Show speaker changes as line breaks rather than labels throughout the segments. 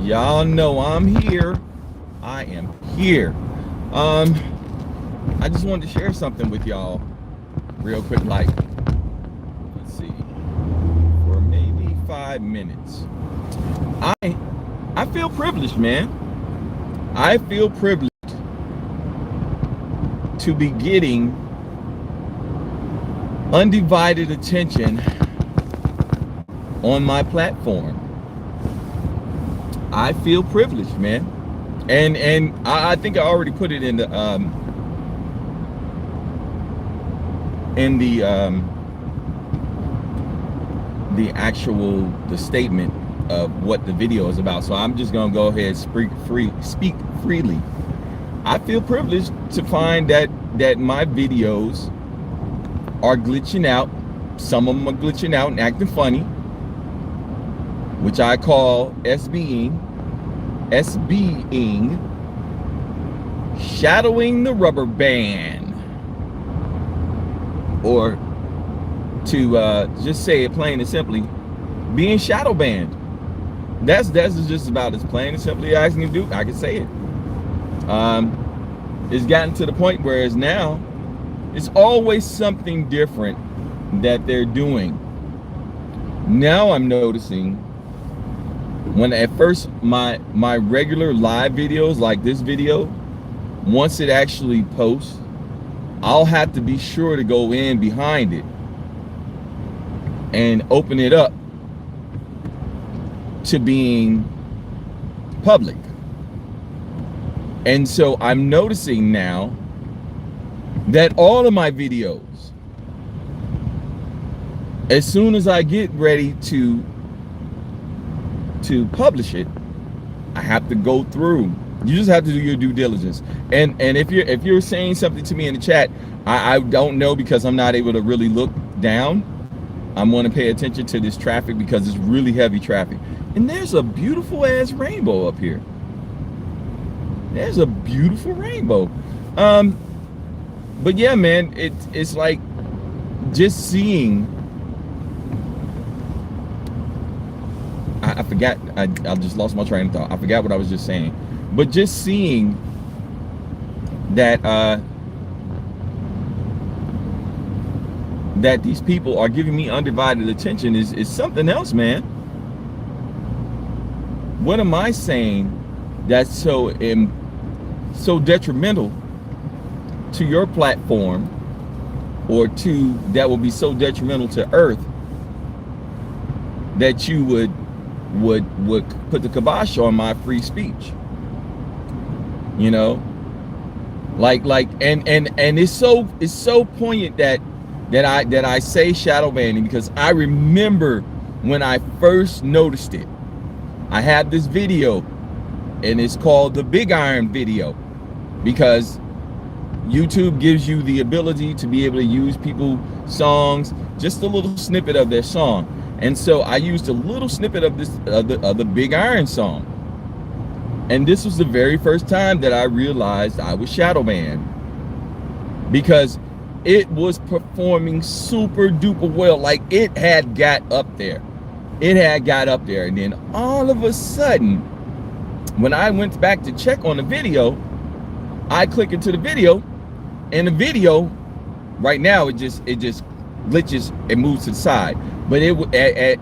Y'all know I'm here. I am here. I just wanted to share something with y'all real quick, like, let's see, for maybe 5 minutes. I feel privileged, man. I feel privileged to be getting undivided attention on my platform. I feel privileged, man. And I think I already put it in the statement of what the video is about. So I'm just gonna go ahead and speak freely. I feel privileged to find that my videos are glitching out. Some of them are glitching out and acting funny, which I call SBing, shadowing the rubber band, or to just say it plain and simply, being shadow banned. That's just about as plain and simply as I can do. I can say it. It's gotten to the point where it's now, it's always something different that they're doing. Now I'm noticing, when at first my regular live videos like this video, once it actually posts, I'll have to be sure to go in behind it and open it up to being public. And so I'm noticing now that all of my videos, as soon as I get ready to publish it, I have to go through. You just have to do your due diligence. And if you're saying something to me in the chat, I don't know, because I'm not able to really look down. I'm going to pay attention to this traffic because it's really heavy traffic. And there's a beautiful ass rainbow up here. There's a beautiful rainbow. But yeah, man, it's like just seeing. I forgot. I just lost my train of thought. I forgot what I was just saying. But just seeing that that these people are giving me undivided attention is something else, man. What am I saying that's so detrimental to your platform, or that will be so detrimental to Earth, that you would put the kibosh on my free speech? You know, like and it's so poignant that I say shadow banning, because I remember when I first noticed it. I have this video, and it's called the Big Iron video, because YouTube gives you the ability to be able to use people's songs, just a little snippet of their song. And so I used a little snippet of this of the Big Iron song. And this was the very first time that I realized I was shadow banned, because it was performing super duper well. Like, it had got up there. And then all of a sudden, when I went back to check on the video, I click into the video, and the video right now, it just glitches and moves to the side. But it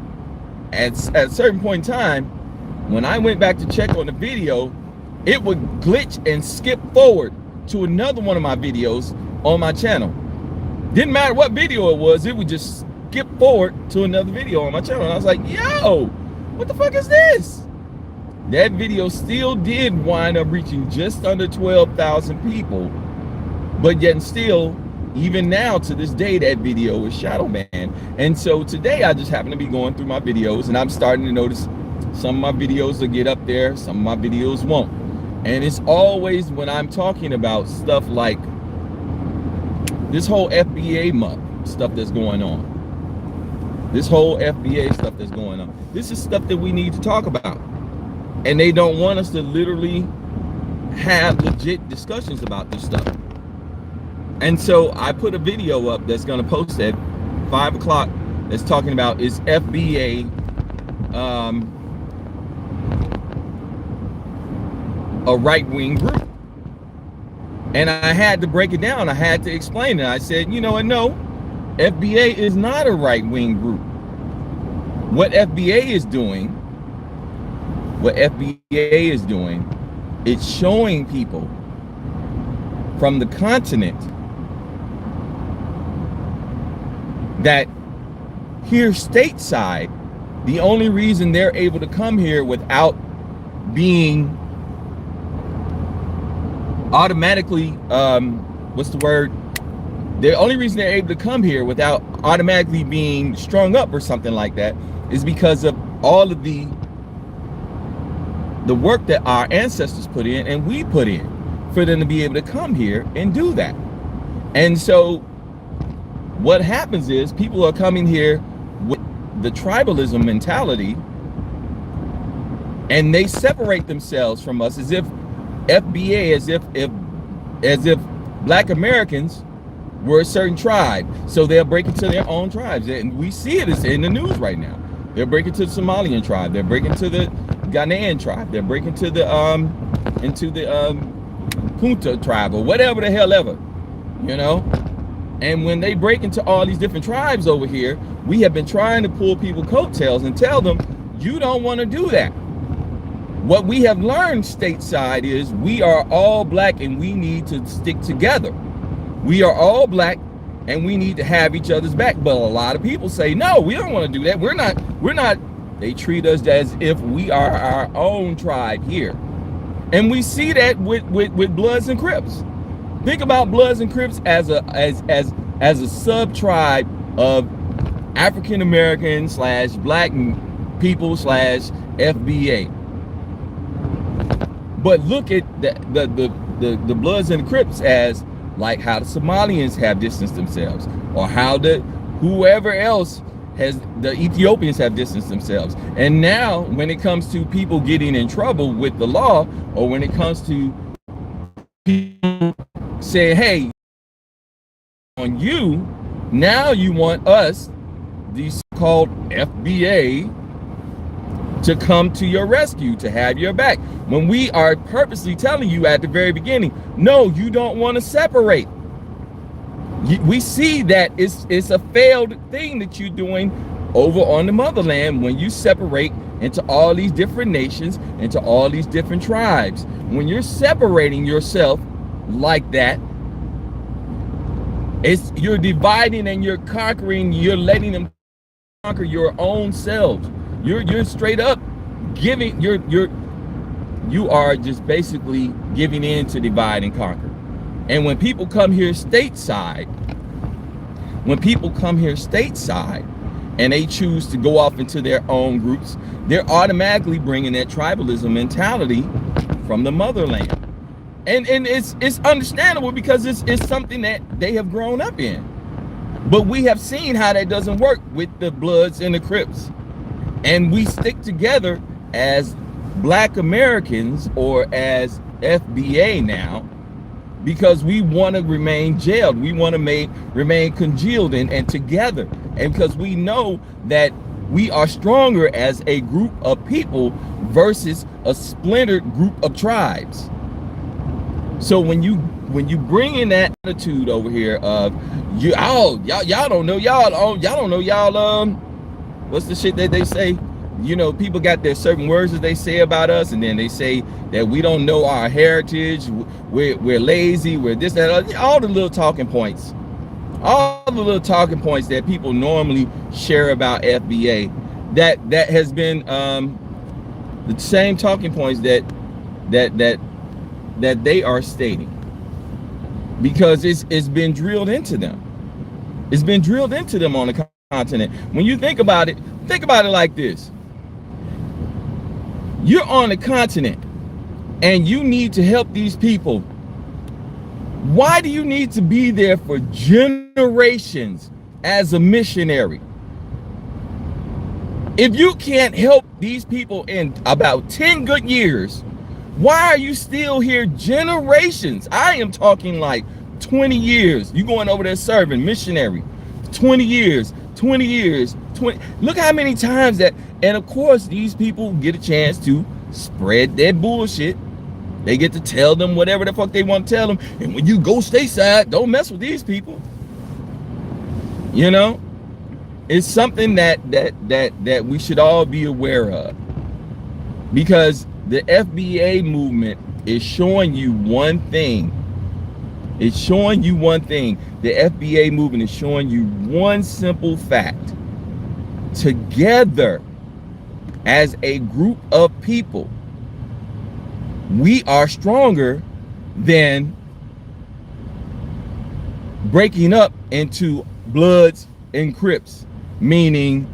at a certain point in time, when I went back to check on the video, it would glitch and skip forward to another one of my videos on my channel. Didn't matter what video it was, it would just skip forward to another video on my channel. And I was like, yo, what the fuck is this? That video still did wind up reaching just under 12,000 people, but yet still, even now to this day, that video is shadow banned. And so today I just happen to be going through my videos, and I'm starting to notice some of my videos will get up there, some of my videos won't. And it's always when I'm talking about stuff like this whole FBA stuff that's going on. This whole FBA stuff that's going on. This is stuff that we need to talk about. And they don't want us to literally have legit discussions about this stuff. And so I put a video up that's going to post at 5 o'clock that's talking about, is FBA a right-wing group. And I had to break it down. I had to explain it. I said, you know what? No, FBA is not a right-wing group. What FBA is doing, it's showing people from the continent that here stateside, the only reason they're able to come here without being automatically, what's the word? The only reason they're able to come here without automatically being strung up or something like that is because of all of the work that our ancestors put in and we put in for them to be able to come here and do that. And so what happens is people are coming here with the tribalism mentality, and they separate themselves from us as if FBA, as if Black Americans were a certain tribe. So they'll break into their own tribes, and we see it in the news right now. They're breaking to the Somalian tribe. They're breaking to the Ghanaian tribe. They're breaking to the Punta tribe or whatever the hell ever, you know. And when they break into all these different tribes over here, we have been trying to pull people coattails and tell them, you don't want to do that. What we have learned stateside is we are all Black and we need to stick together. We are all Black and we need to have each other's back. But a lot of people say, no, we don't want to do that. We're not. They treat us as if we are our own tribe here. And we see that with Bloods and Crips. Think about Bloods and Crips as a sub-tribe of African American / Black people / FBA. But look at the Bloods and the Crips as like how the Somalians have distanced themselves, or how whoever else the Ethiopians have distanced themselves. And now when it comes to people getting in trouble with the law, or when it comes to people saying, hey, on you, now you want us, these so-called FBA, to come to your rescue, to have your back, when we are purposely telling you at the very beginning, no, you don't want to separate. We see that it's a failed thing that you're doing over on the motherland when you separate into all these different nations, into all these different tribes. When you're separating yourself like that, you're dividing and you're conquering, you're letting them conquer your own selves. You're straight up giving, you are just basically giving in to divide and conquer. And when people come here stateside, and they choose to go off into their own groups, they're automatically bringing that tribalism mentality from the motherland. And it's understandable because it's something that they have grown up in. But we have seen how that doesn't work with the Bloods and the Crips. And we stick together as Black Americans or as FBA now because we want to remain jailed. We want to remain congealed and together. And because we know that we are stronger as a group of people versus a splintered group of tribes. So when you bring in that attitude over here of y'all don't know what's the shit that they say? You know, people got their certain words that they say about us, and then they say that we don't know our heritage, we're lazy, we're this, that, all the little talking points. All the little talking points that people normally share about FBA, that has been the same talking points that they are stating, because it's been drilled into them. It's been drilled into them on the continent. When you think about it like this. You're on the continent and you need to help these people. Why do you need to be there for generations as a missionary? If you can't help these people in about 10 good years, why are you still here generations? I am talking like 20 years. You going over there serving missionary, 20 years. Look how many times that, and of course these people get a chance to spread their bullshit They get to tell them whatever the fuck they want to tell them. And when you go stateside, don't mess with these people. You know, it's something that we should all be aware of, because the FBA movement is showing you one thing. It's showing you one thing. The FBA movement is showing you one simple fact. Together, as a group of people, we are stronger than breaking up into Bloods and Crips, meaning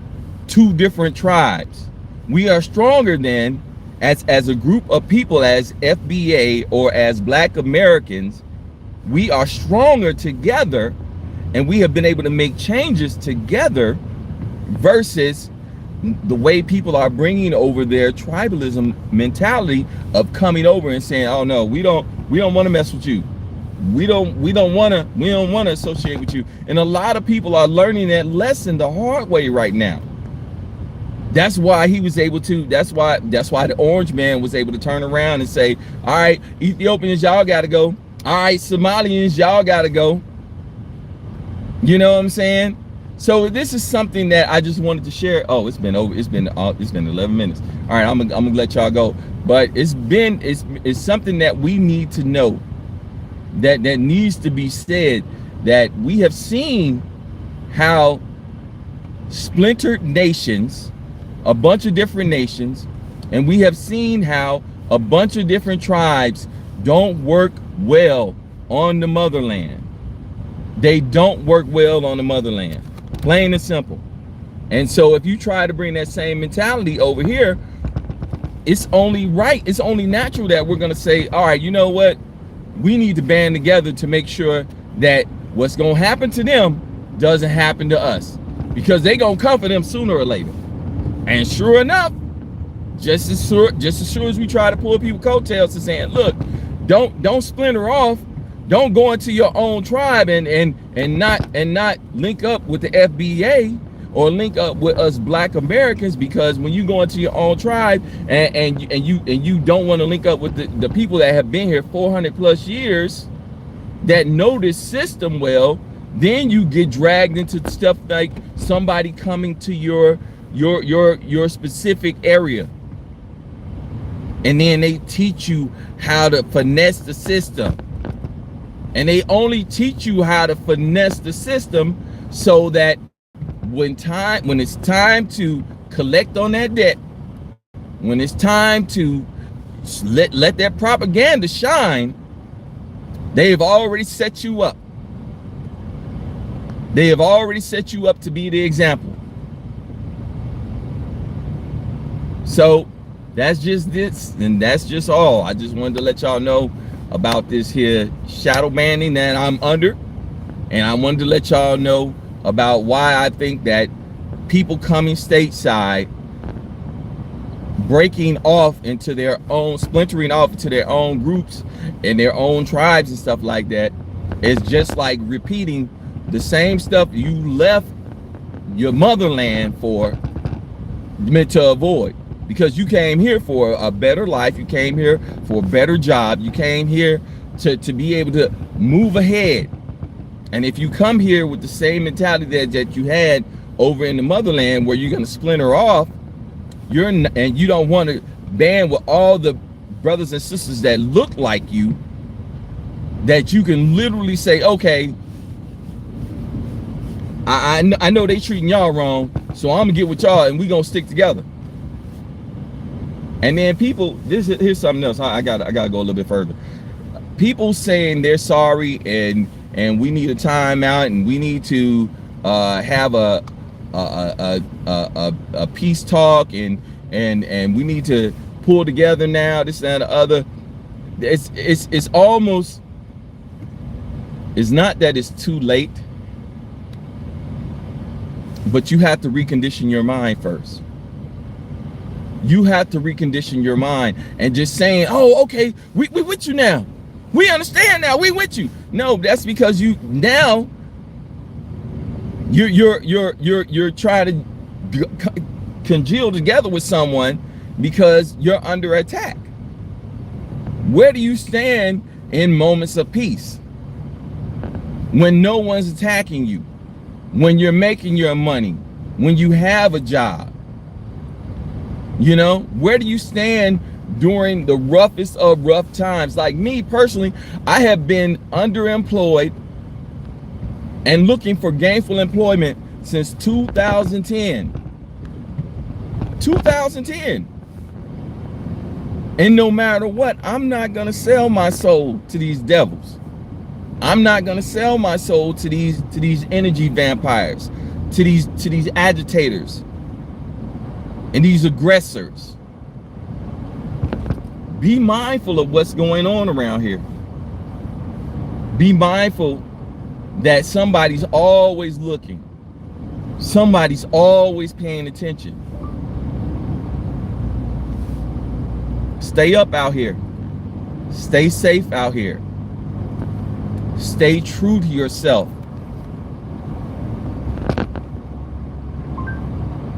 two different tribes. We are stronger than, as a group of people, as FBA or as Black Americans. We are stronger together, and we have been able to make changes together versus the way people are bringing over their tribalism mentality of coming over and saying, oh no, we don't want to mess with you. We don't want to associate with you. And a lot of people are learning that lesson the hard way right now. That's why he was able to, that's why the Orange Man was able to turn around and say, all right, Ethiopians, y'all got to go. All right, Somalians, y'all got to go. You know what I'm saying? So this is something that I just wanted to share. Oh, it's been 11 minutes. All right, I'm gonna let y'all go. But it's something that we need to know, that needs to be said, that we have seen how splintered nations, a bunch of different nations, and we have seen how a bunch of different tribes don't work well on the motherland. They don't work well on the motherland. Plain and simple. And so if you try to bring that same mentality over here, it's only right, it's only natural that we're going to say, all right, you know what? We need to band together to make sure that what's going to happen to them doesn't happen to us, because they're going to come for them sooner or later. And sure enough, just as sure as we try to pull people coattails to saying, look, don't splinter off. Don't go into your own tribe and not link up with the FBA or link up with us Black Americans, because when you go into your own tribe and you don't want to link up with the people that have been here 400 plus years, that know this system well, then you get dragged into stuff like somebody coming to your specific area, and then they teach you how to finesse the system. And they only teach you how to finesse the system so that when it's time to collect on that debt, when it's time to let that propaganda shine, they've already set you up. They have already set you up to be the example. So that's just this, and that's just all. I just wanted to let y'all know about this here shadow banning that I'm under, and I wanted to let y'all know about why I think that people coming stateside, breaking off into their own, splintering off into their own groups and their own tribes and stuff like that, is just like repeating the same stuff you left your motherland for, meant to avoid. Because you came here for a better life, you came here for a better job, you came here to be able to move ahead. And if you come here with the same mentality that you had over in the motherland, where you're going to splinter off, and you don't want to band with all the brothers and sisters that look like you, that you can literally say, okay, I know they treating y'all wrong, so I'm gonna get with y'all and we gonna stick together. And then people, here's something else. I gotta go a little bit further. People saying they're sorry and we need a timeout and we need to have a peace talk and we need to pull together now, this and the other. It's almost, it's not that it's too late, but you have to recondition your mind first. You have to recondition your mind, and just saying, oh, okay, we with you now. We understand now, we with you. No, that's because you're trying to congeal together with someone because you're under attack. And then people Where do you stand in moments of peace? When no one's attacking you, when you're making your money, when you have a job, you know, where do you stand during the roughest of rough times? Like me personally, I have been underemployed and looking for gainful employment since 2010. 2010. And no matter what, I'm not gonna sell my soul to these devils. I'm not gonna sell my soul to these energy vampires, to these agitators and these aggressors. Be mindful of what's going on around here. Be mindful that somebody's always looking. Somebody's always paying attention. Stay up out here. Stay safe out here. Stay true to yourself.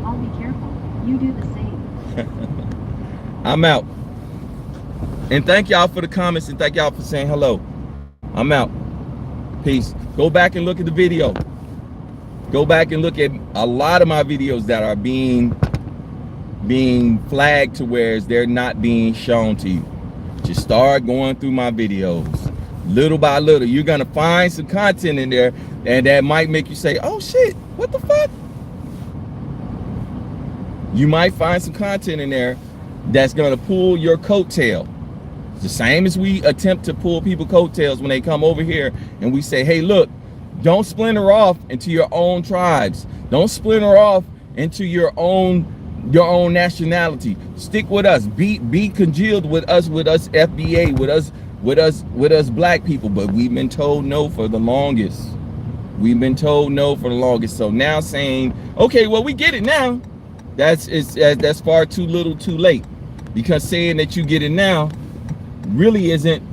I'll be careful. You do the same.
I'm out. And thank y'all for the comments and thank y'all for saying hello. I'm out. Peace. Go back and look at the video. Go back and look at a lot of my videos that are being flagged to where they're not being shown to you. Just start going through my videos. Little by little, you're gonna find some content in there and that might make you say, oh shit, what the fuck? You might find some content in there that's gonna pull your coattail. It's the same as we attempt to pull people coattails when they come over here and we say, hey, look, don't splinter off into your own tribes. Don't splinter off into your own nationality. Stick with us. Be congealed with us FBA, with us black people. But we've been told no for the longest. We've been told no for the longest. So now saying, okay, well, we get it now. That's far too little too late. Because saying that you get it now really isn't,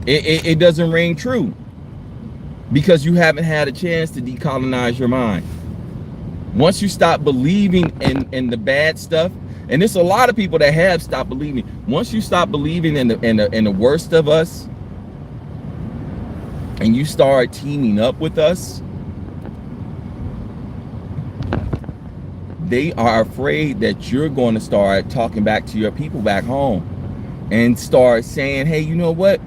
it doesn't ring true. Because you haven't had a chance to decolonize your mind. Once you stop believing in the bad stuff, and there's a lot of people that have stopped believing. Once you stop believing in the worst of us, and you start teaming up with us, they are afraid that you're going to start talking back to your people back home and start saying, hey, you know what?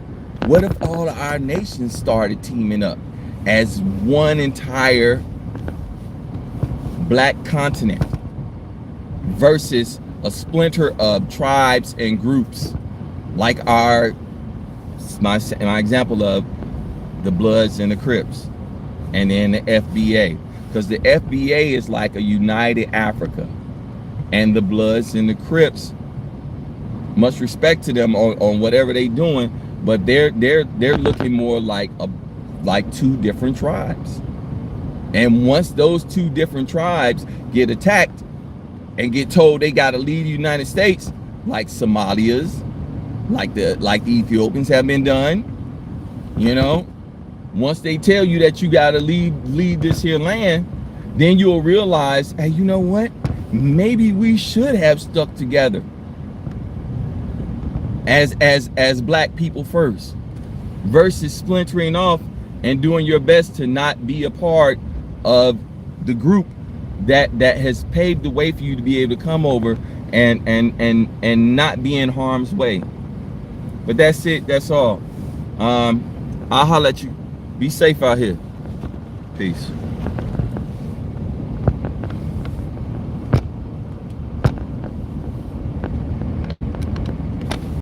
What if all of our nations started teaming up as one entire black continent versus a splinter of tribes and groups like my example of the Bloods and the Crips, and then the FBA, because the FBA is like a united Africa, and the Bloods and the Crips, much respect to them on whatever they doing, but they're looking more like two different tribes. And once those two different tribes get attacked and get told they got to leave the United States, like Somalia's, like the Ethiopians have been done, you know, once they tell you that you got to leave this here land, then you'll realize, hey, you know what? Maybe we should have stuck together as black people first, versus splintering off and doing your best to not be a part of the group that has paved the way for you to be able to come over and not be in harm's way. But that's it. That's all. I'll holler at you. Be safe out here. Peace.